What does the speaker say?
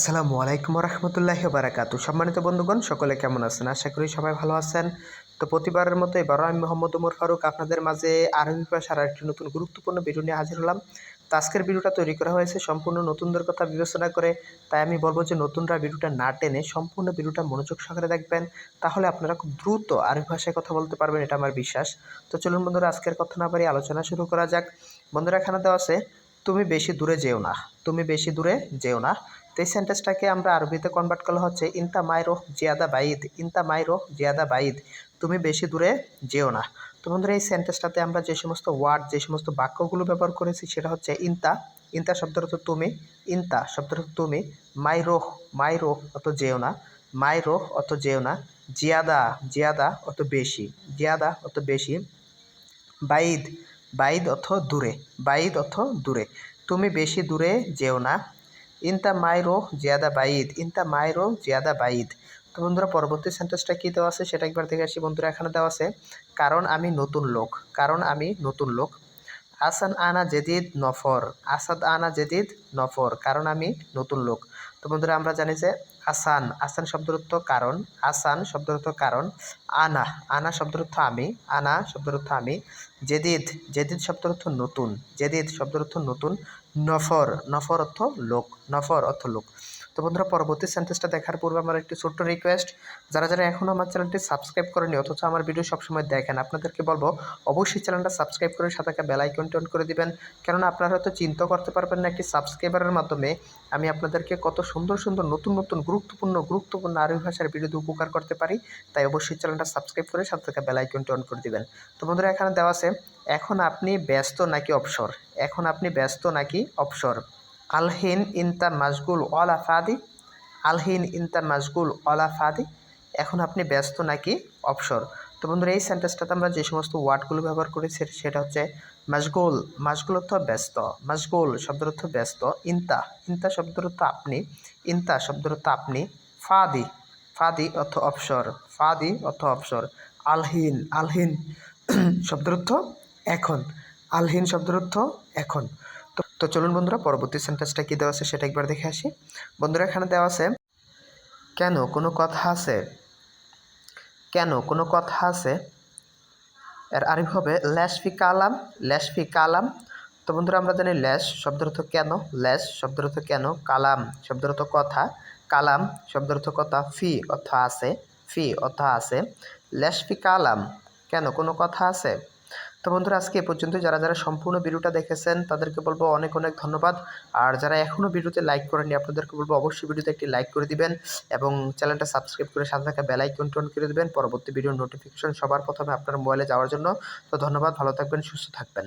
আসসালামু আলাইকুম রহমতুল্লাহি বারাকাতু। সম্মানিত বন্ধুগণ, সকলে কেমন আছেন? আশা করি সবাই ভালো আছেন। তো প্রতিবারের মতো এবারও আমি মোহাম্মদ ওমর ফারুক আপনাদের মাঝে আরবি ভাষার আরেকটি নতুন গুরুত্বপূর্ণ ভিডিও নিয়ে হাজির হলাম। তো আজকের ভিডিওটা তৈরি করা হয়েছে সম্পূর্ণ নতুনদের কথা বিবেচনা করে। তাই আমি বলবো যে নতুনরা ভিডিওটা না টেনে সম্পূর্ণ ভিডিওটা মনোযোগ সহকারে দেখবেন। তাহলে আপনারা খুব দ্রুত আরবি ভাষায় কথা বলতে পারবেন, এটা আমার বিশ্বাস। তো চলুন বন্ধুরা, আজকের কথা না বাড়িয়ে আলোচনা শুরু করা যাক। বন্ধুরা, এখানে দেওয়া আছে তুমি বেশি দূরে যেও না। তুমি বেশি দূরে যেও না। তো এই সেন্টেন্সটাকে আমরা আরবিতে কনভার্ট করলে হচ্ছে ইনতা মাইরো জিয়াদা বাইদ। ইনতা মাইরো জিয়াদা বাইদ, তুমি বেশি দূরে যেও না। তো বন্ধুরা, এই সেন্টেন্সটাতে আমরা যে সমস্ত ওয়ার্ড, যে সমস্ত বাক্যগুলো ব্যবহার করেছি সেটা হচ্ছে ইনতা। ইনতা শব্দের অর্থ তুমি। ইনতা শব্দের অর্থ তুমি। মাইরো, মাইরো অত যেও না। মাইরো অত যেও না। জিয়াদা, জিয়াদা অত বেশি। জিয়াদা অত বেশি। বাইদ, বাইদ অর্থ দূরে। বাইদ অর্থ দূরে। তুমি বেশি দূরে যেও না। ইনতা মাইরো জিয়াদা বাইদ। ইনতা মাইরো জিয়াদা বাইদ। তো বন্ধুরা, পরবর্তী সেন্টেন্সটা কী দেওয়া আছে সেটা একবার দেখে আসি। বন্ধুরা, এখানে দেওয়া আছে কারণ আমি নতুন লোক। কারণ আমি নতুন লোক। আসান আনা জেদিদ নফর। আসাদ আনা জেদিদ নফর, কারণ আমি নতুন লোক। তো বন্ধুরা, আমরা জানি যে আসান, আসান শব্দের অর্থ কারণ। আসান শব্দের অর্থ কারণ। আনা, আনা শব্দের অর্থ আমি। আনা শব্দের অর্থ আমি। জেদিদ, জেদিদ শব্দের অর্থ নতুন। জেদিদ শব্দের অর্থ নতুন। নফর, নফর অর্থ লোক। নফর অর্থ লোক। তো বন্ধুরা, পরবর্তী সেন্টেন্সটা দেখার পূর্বে আমার একটি ছোট্ট রিকোয়েস্ট, যারা যারা এখনও আমার চ্যানেলটি সাবস্ক্রাইব করেনি অথচ আমার ভিডিও সবসময় দেখেন, আপনাদেরকে বলবো অবশ্যই চ্যানেলটা সাবস্ক্রাইব করে সাথে থাকা বেল আইকনটি অন করে দিবেন। কেননা আপনারা হয়তো চিন্তা করতে পারবেন না একটি সাবস্ক্রাইবারের মাধ্যমে আমি আপনাদেরকে কত সুন্দর সুন্দর নতুন নতুন গুরুত্বপূর্ণ আরবি ভাষার ভিডিওতে উপকার করতে পারি। তাই অবশ্যই চ্যানেলটা সাবস্ক্রাইব করে সাথে থাকা বেল আইকনটি অন করে দিবেন। তো বন্ধুরা, এখানে দেওয়া আছে এখন আপনি ব্যস্ত নাকি অবসর। এখন আপনি ব্যস্ত নাকি অবসর। আলহিন ইনতা মাশগুল ওয়ালা ফাদি। আলহিন ইনতা মাশগুল ওয়ালা ফাদি, এখন আপনি ব্যস্ত নাকি অবসর। তো বন্ধুরা, এই সেন্টেন্সটাতে আমরা যে সমস্ত ওয়ার্ডগুলো ব্যবহার করেছি সেটা হচ্ছে মাশগুল। মাশগুল অর্থ ব্যস্ত। মাশগুল শব্দের অর্থ ব্যস্ত। ইনতা, ইনতা শব্দের অর্থ আপনি। ইনতা শব্দের অর্থ আপনি। ফাদি, ফাদি অর্থ অবসর। ফাদি অর্থ অবসর। আলহিন, আলহিন শব্দের অর্থ এখন। আলহিন শব্দের অর্থ এখন। তো চলুন বন্ধুরা, পরবর্তী সেন্টেন্সটা কী দেওয়া আছে সেটা একবার দেখে আসি। বন্ধুরা, এখানে দেওয়া আছে কেন কোনো কথা আছে। কেন কোনো কথা আছে, এর আরবি হবে ল্যাশ ফি কালাম। ল্যাশ ফি কালাম। তো বন্ধুরা, আমরা জানি ল্যাশ শব্দের অর্থ কেন। ল্যাশ শব্দের অর্থ কেন। কালাম শব্দের অর্থ কথা। কালাম শব্দের অর্থ কথা। ফি অর্থ আছে। ফি অর্থ আছে। ল্যাশ ফি কালাম, কেন কোনো কথা আছে। তো বন্ধুরা, আজকে এ পর্যন্ত যারা যারা সম্পূর্ণ ভিডিওটা দেখেছেন তাদেরকে বলবো অনেক অনেক ধন্যবাদ। আর যারা এখনও ভিডিওতে লাইক করেননি আপনাদেরকে বলবো অবশ্যই ভিডিওতে একটি লাইক করে দিবেন এবং চ্যানেলটা সাবস্ক্রাইব করে সাথে থাকা বেল আইকনটি অন করে দেবেন পরবর্তী ভিডিওর নোটিফিকেশন সবার প্রথমে আপনার মোবাইলে যাওয়ার জন্য। তো ধন্যবাদ, ভালো থাকবেন, সুস্থ থাকবেন।